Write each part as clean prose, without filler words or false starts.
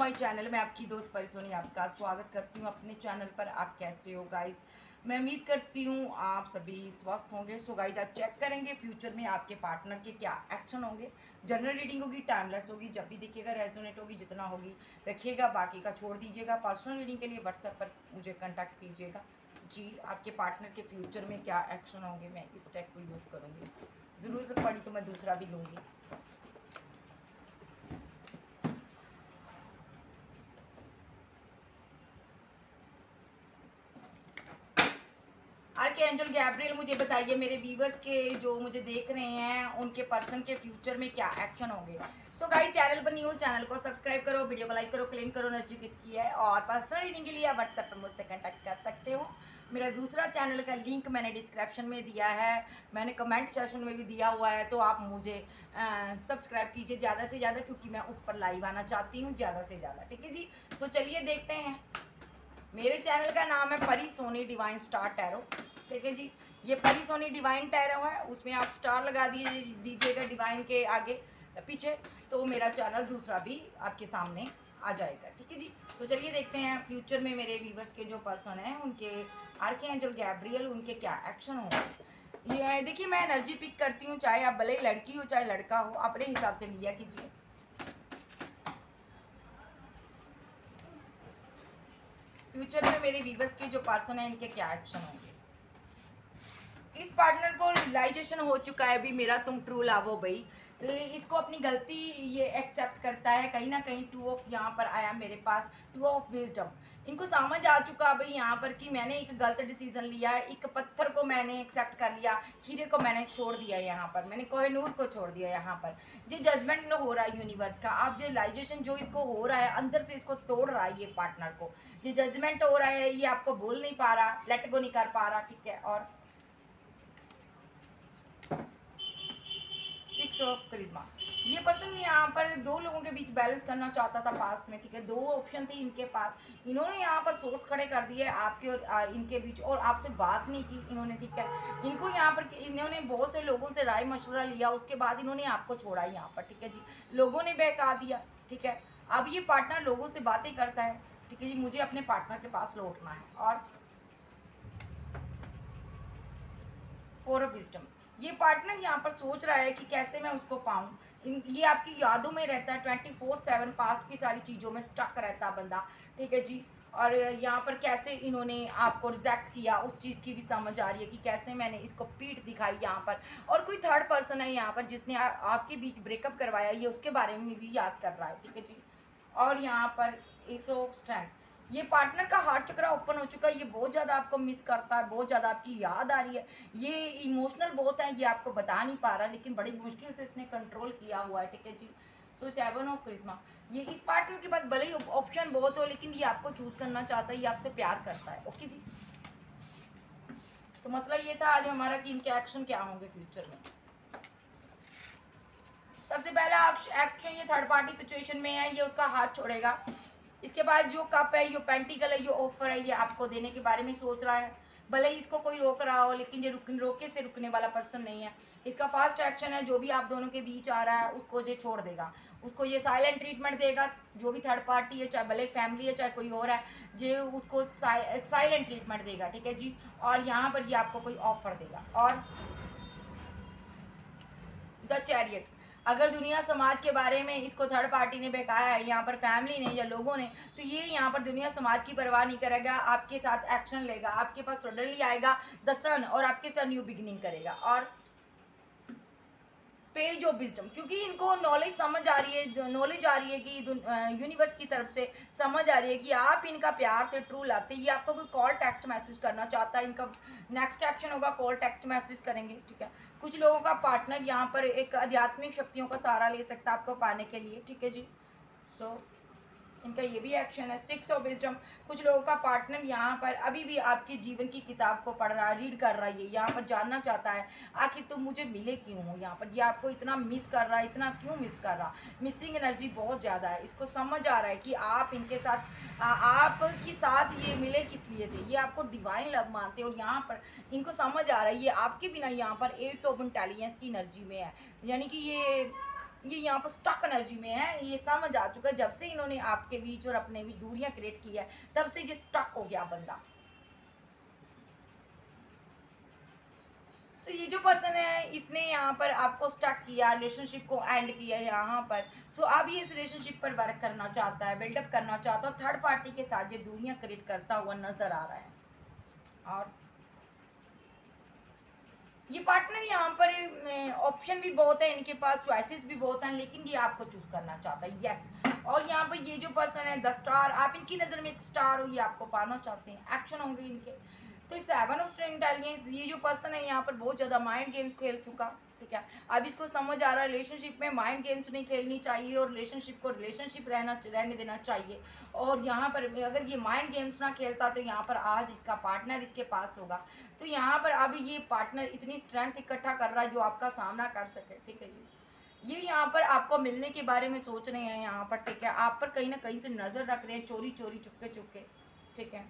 My channel में आपकी दोस्त परी सोनी आपका स्वागत करती हूँ अपने चैनल पर। आप कैसे हो गाइस? मैं उम्मीद करती हूँ आप सभी स्वस्थ होंगे। सो गाइस, आज चेक करेंगे फ्यूचर में आपके पार्टनर के क्या एक्शन होंगे। जनरल रीडिंग होगी, टाइमलेस होगी, जब भी देखिएगा रेजोनेट होगी, जितना होगी रखिएगा, बाकी का छोड़ दीजिएगा। पर्सनल रीडिंग के लिए व्हाट्सएप पर मुझे कॉन्टैक्ट कीजिएगा। जी, आपके पार्टनर के फ्यूचर में क्या एक्शन होंगे, मैं इस टैग को यूज़ करूँगी। ज़रूरत पड़ी तो मैं दूसरा भी लूँगी। आर्कएंजल गैब्रियल, मुझे बताइए मेरे व्यूवर्स के जो मुझे देख रहे हैं उनके पर्सन के फ्यूचर में क्या एक्शन होंगे। सो गाइस, चैनल पर न्यू, चैनल को सब्सक्राइब करो, वीडियो को लाइक करो, क्लेम करो एनर्जी किसकी है। और पर्सनल रीडिंग के लिए आप व्हाट्सएप पर मुझसे कॉन्टैक्ट कर सकते हो। मेरा दूसरा चैनल का लिंक मैंने डिस्क्रिप्शन में दिया है, मैंने कमेंट सेक्शन में भी दिया हुआ है, तो आप मुझे सब्सक्राइब कीजिए ज़्यादा से ज़्यादा, क्योंकि मैं उस पर लाइव आना चाहती हूँ ज़्यादा से ज़्यादा। ठीक है जी, तो चलिए देखते हैं। मेरे चैनल का नाम है परी सोनी डिवाइन स्टार टैरो। ठीक है जी, ये परी सोनी डिवाइन टैरो है, उसमें आप स्टार लगा दीजिएगा डिवाइन के आगे पीछे, तो मेरा चैनल दूसरा भी आपके सामने आ जाएगा। ठीक है जी, तो चलिए देखते हैं फ्यूचर में मेरे व्यूवर्स के जो पर्सन हैं उनके आर्कएंजल गैब्रियल उनके क्या एक्शन होंगे। ये देखिए, मैं एनर्जी पिक करती हूँ, चाहे आप भले लड़की हो चाहे लड़का हो, अपने हिसाब से लिया कीजिए। फ्यूचर में मेरे व्यूवर्स के जो पर्सन है इनके क्या एक्शन होंगे। इस पार्टनर को रियलाइजेशन हो चुका है अभी मेरा तुम ट्रू लव हो भाई। इसको अपनी गलती ये एक्सेप्ट करता है कहीं ना कहीं। टू ऑफ यहाँ पर आया मेरे पास, टू ऑफ विजडम। इनको समझ आ चुका भाई यहाँ पर कि मैंने एक गलत डिसीजन लिया है। एक पत्थर को मैंने एक्सेप्ट कर लिया, हीरे को मैंने छोड़ दिया, यहाँ पर मैंने कोहिनूर को छोड़ दिया। यहाँ पर जो जजमेंट हो रहा है यूनिवर्स का, आप जो रियलाइजेशन जो इसको हो रहा है अंदर से, इसको तोड़ रहा है ये पार्टनर को। जो जजमेंट हो रहा है ये आपको बोल नहीं पा रहा, लेट गो नहीं कर पा रहा। ठीक है, और सिक्स ऑफ करिश्मा, ये पर्सन यहाँ पर दो लोगों के बीच बैलेंस करना चाहता था पास्ट में। ठीक है, दो ऑप्शन थी इनके पास, इन्होंने यहाँ पर सोर्स खड़े कर दिए आपके और इनके बीच, और आपसे बात नहीं की इन्होंने। ठीक है, इनको यहाँ पर इन्होंने बहुत से लोगों से राय मशवरा लिया, उसके बाद इन्होंने आपको छोड़ा यहाँ पर। ठीक है जी, लोगों ने बहका दिया। ठीक है, अब ये पार्टनर लोगों से बातें करता है। ठीक है जी, मुझे अपने पार्टनर के पास लौटना है। और फोर ऑफ विजडम, ये पार्टनर यहाँ पर सोच रहा है कि कैसे मैं उसको पाऊँ। ये आपकी यादों में रहता है 24/7, पास्ट की सारी चीज़ों में स्टक रहता है बंदा। ठीक है जी, और यहाँ पर कैसे इन्होंने आपको रिजेक्ट किया उस चीज़ की भी समझ आ रही है कि कैसे मैंने इसको पीठ दिखाई यहाँ पर। और कोई थर्ड पर्सन है यहाँ पर जिसने आपके बीच ब्रेकअप करवाया, ये उसके बारे में भी याद कर रहा है। ठीक है जी, और यहाँ पर एस ऑफ स्ट्रेंथ, ये पार्टनर का हार्ट चक्र ओपन हो चुका है। ये बहुत ज़्यादा आपको मिस करता है, बहुत ज़्यादा आपकी याद आ रही है। ये इमोशनल बहुत है, ये आपको बता नहीं पा रहा, लेकिन बड़ी मुश्किल से इसने कंट्रोल किया हुआ है। ठीक है जी, सो सेवन ऑफ करिश्मा, ये इस पार्टनर के पास भले ही ऑप्शन बहुत हो, लेकिन ये आपको चूज करना चाहता है, ये आपसे प्यार करता है। ओके जी, तो मसला ये था आज हमारा कि इनके एक्शन क्या होंगे फ्यूचर में। सबसे पहला एक्शन, ये थर्ड पार्टी सिचुएशन में है, ये उसका हाथ छोड़ेगा। इसके बाद जो कप है, ये पेंटिकल है, ये ऑफर है, ये आपको देने के बारे में सोच रहा है। भले ही इसको कोई रोक रहा हो, लेकिन ये रोके से रुकने वाला पर्सन नहीं है। इसका फर्स्ट एक्शन है, जो भी आप दोनों के बीच आ रहा है उसको ये छोड़ देगा, उसको ये साइलेंट ट्रीटमेंट देगा। जो भी थर्ड पार्टी है, चाहे भले फैमिली है चाहे कोई और है, ये उसको साइलेंट ट्रीटमेंट देगा। ठीक है जी, और यहाँ पर ये आपको कोई ऑफर देगा। और द चैरियट, अगर दुनिया समाज के बारे में इसको थर्ड पार्टी ने बहकाया है, यहाँ पर फैमिली ने या लोगों ने, तो ये यहाँ पर दुनिया समाज की परवाह नहीं करेगा, आपके साथ एक्शन लेगा, आपके पास सडनली आएगा द सन और आपके साथ न्यू बिगिनिंग करेगा। और पेज ऑफ विजडम, क्योंकि इनको नॉलेज समझ आ रही है, नॉलेज आ रही है कि यूनिवर्स की तरफ से समझ आ रही है कि आप इनका प्यार थे, ट्रू लव थे। ये आपको कोई कॉल टेक्स्ट मैसेज करना चाहता है, इनका नेक्स्ट एक्शन होगा कॉल टेक्स्ट मैसेज करेंगे। ठीक है, कुछ लोगों का पार्टनर यहाँ पर एक आध्यात्मिक शक्तियों का सहारा ले सकता है आपको पाने के लिए। ठीक है जी, सो इनका ये भी एक्शन है। सिक्स ऑफ विजडम, कुछ लोगों का पार्टनर यहाँ पर अभी भी आपके जीवन की किताब को पढ़ रहा है, रीड कर रहा है, ये यहाँ पर जानना चाहता है आखिर तुम मुझे मिले क्यों हो। यहाँ पर ये आपको इतना मिस कर रहा है, इतना क्यों मिस कर रहा, मिसिंग एनर्जी बहुत ज़्यादा है। इसको समझ आ रहा है कि आप इनके साथ आपके साथ ये मिले किस लिए थे, ये आपको डिवाइन लव मानते हैं। और यहाँ पर इनको समझ आ रहा है ये आपके बिना यहाँ पर 8 ऑफ इंटेलिजेंस की एनर्जी में है, यानी कि ये ये यहाँ पर स्टक एनर्जी में है, ये समझ आ चुका है जब से इन्होंने आपके बीच और अपने बीच दूरियां क्रिएट की है तब से ये स्टक हो गया बंदा। तो ये जो पर्सन है इसने यहाँ पर आपको स्टक किया, रिलेशनशिप को एंड किया यहाँ पर। सो अब ये इस रिलेशनशिप पर वर्क करना चाहता है, बिल्डअप करना चाहता है, थर्ड पार्टी के साथ ये दूरियां क्रिएट करता हुआ नजर आ रहा है। और ये पार्टनर यहाँ पर ऑप्शन भी बहुत है, इनके पास चॉइसेस भी बहुत हैं, लेकिन ये आपको चूज करना चाहता है। यस। और यहाँ पर ये जो पर्सन है 10 स्टार, आप इनकी नज़र में एक स्टार हो, ये आपको पाना चाहते हैं, एक्शन होंगे इनके। तो 7 ऑफ इंटेलिजेंस, ये जो पर्सन है यहाँ पर बहुत ज़्यादा माइंड गेम्स खेल चुका, ठीक है। अब इसको समझ आ रहा है रिलेशनशिप में माइंड गेम्स नहीं खेलनी चाहिए और रिलेशनशिप को रिलेशनशिप रहने देना चाहिए। और यहाँ पर अगर ये माइंड गेम्स ना खेलता तो यहाँ पर आज इसका पार्टनर इसके पास होगा। तो यहाँ पर अभी ये पार्टनर इतनी स्ट्रेंथ इकट्ठा कर रहा है जो आपका सामना कर सके, ठीक है जी। ये यहाँ पर आपको मिलने के बारे में सोच रहे हैं यहाँ पर, ठीक है। आप पर कहीं ना कहीं से नज़र रख रहे हैं, चोरी चोरी चुपके चुपके, ठीक है।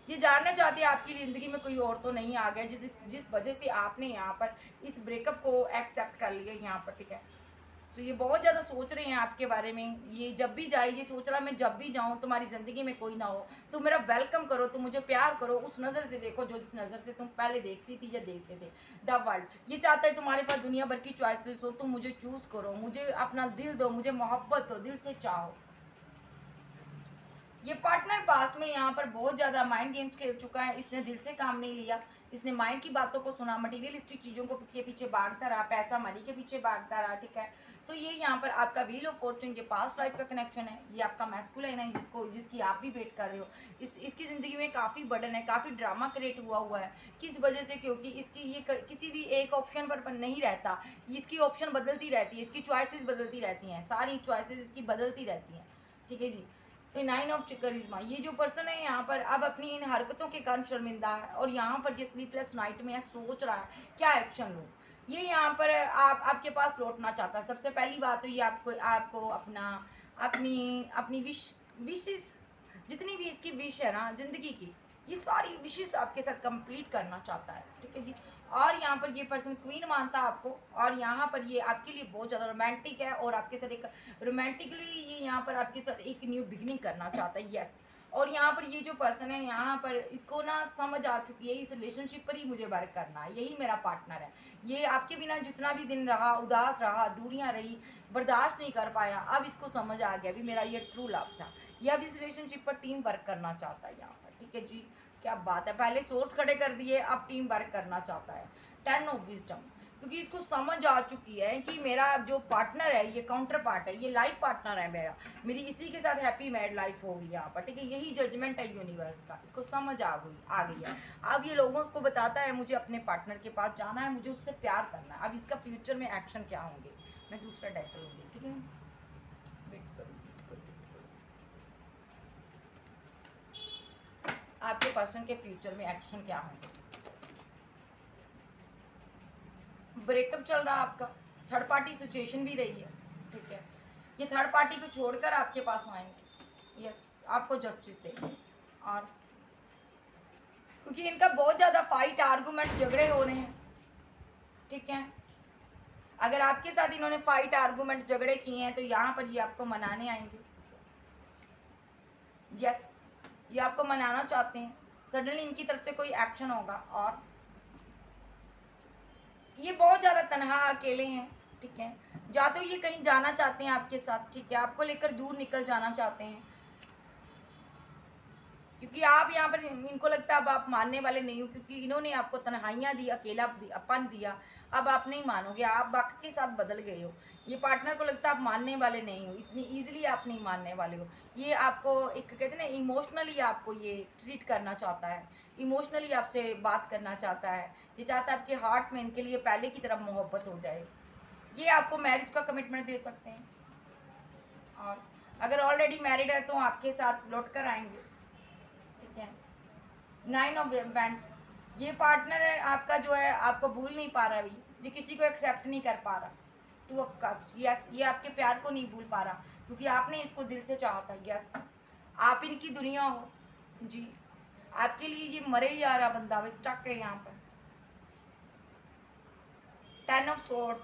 ये जानना चाहते हैं आपकी ज़िंदगी में कोई और तो नहीं आ गया जिस वजह से आपने यहाँ पर इस ब्रेकअप को एक्सेप्ट कर लिया यहाँ पर, ठीक है। तो ये बहुत ज़्यादा सोच रहे हैं आपके बारे में। ये जब भी जाए ये सोच रहा है मैं जब भी जाऊँ तुम्हारी ज़िंदगी में कोई ना हो तो मेरा वेलकम करो, तुम मुझे प्यार करो, उस नज़र से देखो जो जिस नज़र से तुम पहले देखती थी या देखते थे। द वर्ल्ड ये चाहता है तुम्हारे पास दुनिया भर की चॉइसेस हो, तुम मुझे चूज़ करो, मुझे अपना दिल दो, मुझे मोहब्बत दो, दिल से चाहो। ये पार्टनर पास्ट में यहाँ पर बहुत ज़्यादा माइंड गेम्स खेल चुका है, इसने दिल से काम नहीं लिया, इसने माइंड की बातों को सुना, मटीरियलिस्टिक चीज़ों को के पीछे भागता रहा, पैसा मनी के पीछे भागता रहा, ठीक है। सो ये यहाँ पर आपका व्हील ऑफ फॉर्चून, ये पास्ट लाइफ का कनेक्शन है, ये आपका मैस्कुलाइन है जिसकी आप भी वेट कर रहे हो। इसकी ज़िंदगी में काफ़ी बर्डन है, काफ़ी ड्रामा क्रिएट हुआ है। किस वजह से? क्योंकि इसकी ये किसी भी एक ऑप्शन पर नहीं रहता, इसकी ऑप्शन बदलती रहती है, इसकी चॉइसेस बदलती रहती हैं, सारी चॉइसेस इसकी बदलती रहती हैं, ठीक है जी। तो 9 ऑफ करिश्मा, ये जो पर्सन है यहाँ पर अब अपनी इन हरकतों के कारण शर्मिंदा है और यहाँ पर ये स्लीपलेस नाइट में है, सोच रहा है क्या एक्शन लूँ। ये यहाँ पर आपके पास लौटना चाहता है। सबसे पहली बात तो ये आपको अपनी विशेस जितनी भी इसकी विश है ना ज़िंदगी की, ये सारी विशेस आपके साथ कंप्लीट करना चाहता है, ठीक है जी। और यहाँ पर ये पर्सन क्वीन मानता है आपको और यहाँ पर ये आपके लिए बहुत ज़्यादा रोमांटिक है और आपके साथ एक रोमांटिकली ये यहाँ पर आपके साथ एक न्यू बिगिनिंग करना चाहता है। यस। और यहाँ पर ये जो पर्सन है यहाँ पर इसको ना समझ आ चुकी है इस रिलेशनशिप पर ही मुझे वर्क करना है, यही मेरा पार्टनर है। ये आपके बिना जितना भी दिन रहा, उदास रहा, दूरियां रही, बर्दाश्त नहीं कर पाया, अब इसको समझ आ गया भी मेरा ये ट्रू लव था। ये अब इस रिलेशनशिप पर टीम वर्क करना चाहता है यहाँ पर, ठीक है जी। क्या बात है, पहले सोर्स खड़े कर दिए, अब टीम वर्क करना चाहता है। 10 ऑफ विजडम, क्योंकि इसको समझ आ चुकी है कि मेरा जो पार्टनर है ये काउंटर पार्ट है, ये लाइफ पार्टनर है मेरी इसी के साथ हैप्पी मैरिड लाइफ होगी यहाँ पर, ठीक है। यही जजमेंट है यूनिवर्स का, इसको समझ आ गई है। अब ये लोगों को बताता है मुझे अपने पार्टनर के पास जाना है, मुझे उससे प्यार करना है। अब इसका फ्यूचर में एक्शन क्या होंगे, मैं दूसरा डेक करूँगी, ठीक है। वेट करो, आपके पर्सन के फ्यूचर में एक्शन क्या होंगे। ब्रेकअप चल रहा है आपका, थर्ड पार्टी सिचुएशन भी रही है, ठीक है। ये थर्ड पार्टी को छोड़कर आपके पास आएंगे, यस, आपको जस्टिस देंगे। और क्योंकि इनका बहुत ज़्यादा फाइट, आर्गूमेंट, झगड़े हो रहे हैं, ठीक है। अगर आपके साथ इन्होंने फाइट, आर्गूमेंट, झगड़े किए हैं तो यहाँ पर ये आपको मनाने आएंगे, यस, ये आपको मनाना चाहते हैं। सडनली इनकी तरफ से कोई एक्शन होगा और ये बहुत ज़्यादा तनहा अकेले हैं, ठीक है। या तो ये कहीं जाना चाहते हैं आपके साथ, ठीक है, आपको लेकर दूर निकल जाना चाहते हैं, क्योंकि आप यहाँ पर इनको लगता है अब आप मानने वाले नहीं हो, क्योंकि इन्होंने आपको तन्हाइयाँ दी, अकेलापन दिया, अब आप नहीं मानोगे, आप वक्त के साथ बदल गए हो। ये पार्टनर को लगता है आप मानने वाले नहीं हो, इतनी ईजिली आप नहीं मानने वाले हो। ये आपको एक कहते हैं ना इमोशनली आपको ये ट्रीट करना चाहता है, इमोशनली आपसे बात करना चाहता है। ये चाहता है आपके हार्ट में इनके लिए पहले की तरफ मोहब्बत हो जाए। ये आपको मैरिज का कमिटमेंट दे सकते हैं और अगर ऑलरेडी मैरिड है तो आपके साथ लौट कर आएंगे, ठीक है। 9 ऑफ बैंड्स, ये पार्टनर है आपका जो है आपको भूल नहीं पा रहा अभी, ये किसी को एक्सेप्ट नहीं कर पा रहा। 2 ऑफ कप्स, यस, ये आपके प्यार को नहीं भूल पा रहा क्योंकि आपने इसको दिल से चाहा था, यस, आप इनकी दुनिया हो जी। आपके लिए ये मरे जा रहा बंदा वो स्टक है यहाँ पर। 10 ऑफ सोर्ड्स,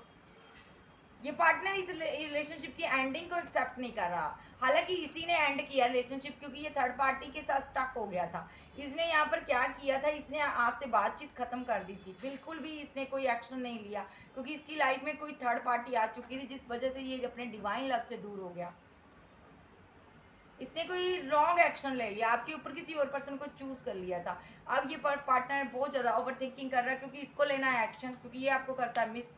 ये पार्टनर इस रिलेशनशिप की एंडिंग को एक्सेप्ट नहीं कर रहा। हालांकि इसी ने एंड किया रिलेशनशिप, क्योंकि ये थर्ड पार्टी के साथ स्टक हो गया था। इसने यहाँ पर क्या किया था, इसने आपसे बातचीत खत्म कर दी थी। बिल्कुल भी इसने कोई एक्शन नहीं लिया, क्योंकि इसकी लाइफ में कोई थर्ड पार्टी आ चुकी थी, जिस वजह से ये अपने डिवाइन लव से दूर हो गया। इसने कोई रॉन्ग एक्शन ले लिया, आपके ऊपर किसी और पर्सन को चूज कर लिया था। अब ये पार्टनर बहुत ज़्यादा ओवर थिंकिंग कर रहा है, क्योंकि इसको लेना है एक्शन, क्योंकि ये आपको करता है मिस।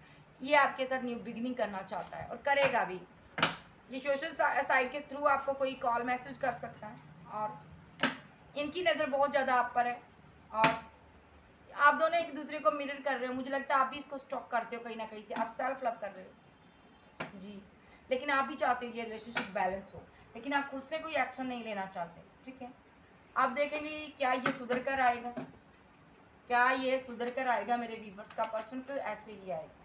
ये आपके साथ न्यू बिगिनिंग करना चाहता है और करेगा भी। ये सोशल साइट के थ्रू आपको कोई कॉल मैसेज कर सकता है, और इनकी नज़र बहुत ज़्यादा आप पर है, और आप दोनों एक दूसरे को मिरर कर रहे हो। मुझे लगता है आप भी इसको स्टॉक करते हो कहीं ना कहीं से, आप सेल्फ लव कर रहे हो जी। लेकिन आप भी चाहते हो ये रिलेशनशिप बैलेंस हो, लेकिन आप खुद से कोई एक्शन नहीं लेना चाहते। ठीक है, आप देखेंगे क्या ये सुधर कर आएगा, क्या ये सुधर कर आएगा। मेरे व्यूअर्स का पर्सन तो ऐसे ही आएगा।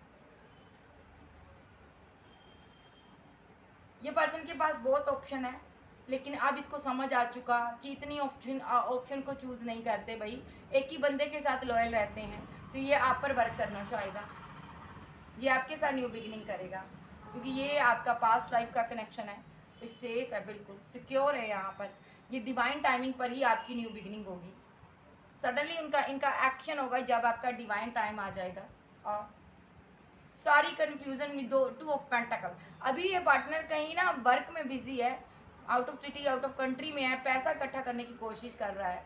ये पर्सन के पास बहुत ऑप्शन है, लेकिन अब इसको समझ आ चुका कि इतनी ऑप्शन को चूज नहीं करते भाई, एक ही बंदे के साथ लॉयल रहते हैं। तो ये आप पर वर्क करना चाहेगा, ये आपके साथ न्यू बिगिनिंग करेगा, क्योंकि ये आपका पास्ट लाइफ का कनेक्शन है। तो सेफ है, बिल्कुल सिक्योर है। यहाँ पर ये डिवाइन टाइमिंग पर ही आपकी न्यू बिगिनिंग होगी। सडनली इनका एक्शन होगा जब आपका डिवाइन टाइम आ जाएगा। और सारी कन्फ्यूजन में 2 ऑफ पेंटाकल। अभी ये पार्टनर कहीं ना वर्क में बिजी है, out of city out of country में है, पैसा इकट्ठा करने की कोशिश कर रहा है,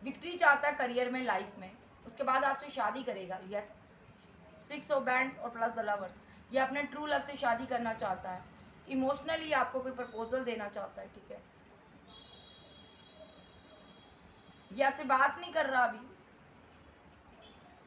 विक्ट्री चाहता है करियर में, लाइफ में। उसके बाद आपसे शादी करेगा। यस, 6 ऑफ बैंड और प्लस द लवर। ये अपने ट्रू लव से शादी करना चाहता है, इमोशनली आपको कोई प्रपोजल देना चाहता है। ठीक है, ये आपसे बात नहीं कर रहा अभी,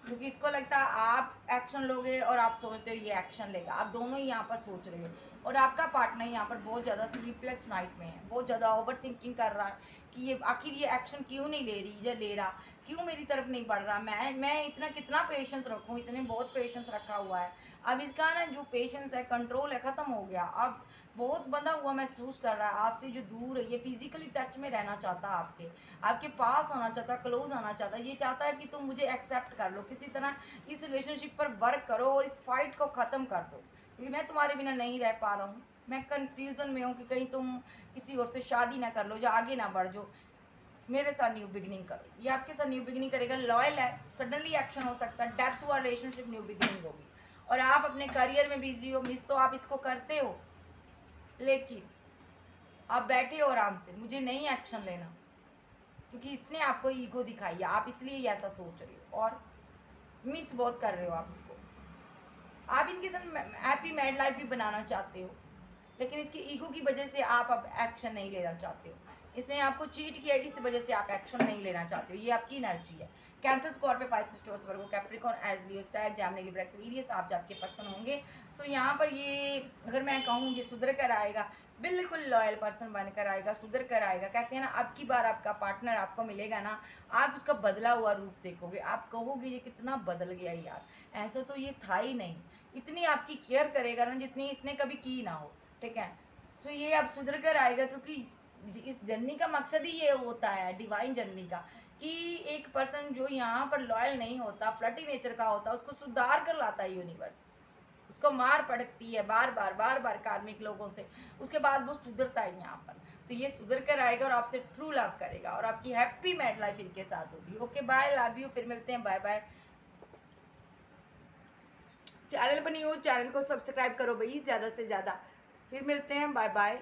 क्योंकि इसको लगता है आप एक्शन लोगे और आप सोचते हो ये एक्शन लेगा। आप दोनों ही यहाँ पर सोच रहे हो, और आपका पार्टनर यहाँ पर बहुत ज़्यादा स्लीपलेस नाइट में है, बहुत ज़्यादा ओवर थिंकिंग कर रहा है कि ये आखिर ये एक्शन क्यों नहीं ले रही या ले रहा, क्यों मेरी तरफ नहीं बढ़ रहा। मैं इतना कितना पेशेंस रखूँ, इतने बहुत पेशेंस रखा हुआ है। अब इसका ना जो पेशेंस है, कंट्रोल है, ख़त्म हो गया। अब बहुत बंधा हुआ महसूस कर रहा है आपसे, जो दूर है। ये फिजिकली टच में रहना चाहता है, आपके पास होना चाहता है, क्लोज होना चाहता है। ये चाहता है कि तुम मुझे एक्सेप्ट कर लो, किसी तरह इस रिलेशनशिप पर वर्क करो और इस फाइट को ख़त्म कर दो, क्योंकि मैं तुम्हारे बिना नहीं रह पा रहा हूँ। मैं कन्फ्यूज़न में हूँ कि कहीं तुम किसी और से शादी ना कर लो या आगे ना बढ़ जाओ, मेरे साथ न्यू बिगिनिंग करो। ये आपके साथ न्यू बिगिनिंग करेगा, लॉयल है। सडनली एक्शन हो सकता है, डेथ हुआ रिलेशनशिप, न्यू बिगिनिंग होगी। और आप अपने करियर में बिजी हो, मिस तो आप इसको करते हो, लेकिन आप बैठे हो आराम से, मुझे नहीं एक्शन लेना, क्योंकि इसने आपको ईगो दिखाई है, आप इसलिए ऐसा सोच रहे हो और मिस बहुत कर रहे हो आप इसको। आप इनके साथ हैप्पी मैरिड लाइफ भी बनाना चाहते हो, लेकिन इसकी ईगो की वजह से आप अब एक्शन नहीं लेना चाहते हो। इसने आपको चीट किया, इस वजह से आप एक्शन नहीं लेना चाहते हो। ये आपकी एनर्जी है। कैंसर, स्कॉर्पियो, पाइसेस, टॉरस, वर्गो, कैप्रिकॉर्न, एरीज, लियो, सैज, जेमिनी, लिब्रा, एक्वेरियस आप आपके पर्सन होंगे। सो यहाँ पर ये अगर मैं कहूँ ये सुधर कर आएगा, बिल्कुल लॉयल पर्सन बनकर आएगा, सुधर कर आएगा। कहते हैं ना, अब की बार आपका पार्टनर आपको मिलेगा ना, आप उसका बदला हुआ रूप देखोगे, आप कहोगे ये कितना बदल गया यार, ऐसा तो ये था ही नहीं। इतनी आपकी केयर करेगा ना जितनी इसने कभी की ना हो। ठीक है, सो ये अब सुधर कर आएगा, क्योंकि इस जर्नी का मकसद ही ये होता है, डिवाइन जर्नी का, कि एक पर्सन जो यहाँ पर लॉयल नहीं होता, फ्लर्टी नेचर का होता, उसको सुधार कर लाता है यूनिवर्स। उसको मार पड़ती है बार बार कार्मिक लोगों से, उसके बाद वो सुधरता है यहाँ पर। तो ये सुधर कर आएगा और आपसे ट्रू लव करेगा, और आपकी हैप्पी मैरिड लाइफ इनके साथ होगी। Okay, bye, love you. फिर मिलते हैं, बाय बाय। चैनल पर नहीं हो, चैनल को सब्सक्राइब करो भाई ज़्यादा से ज़्यादा। फिर मिलते हैं, बाय बाय।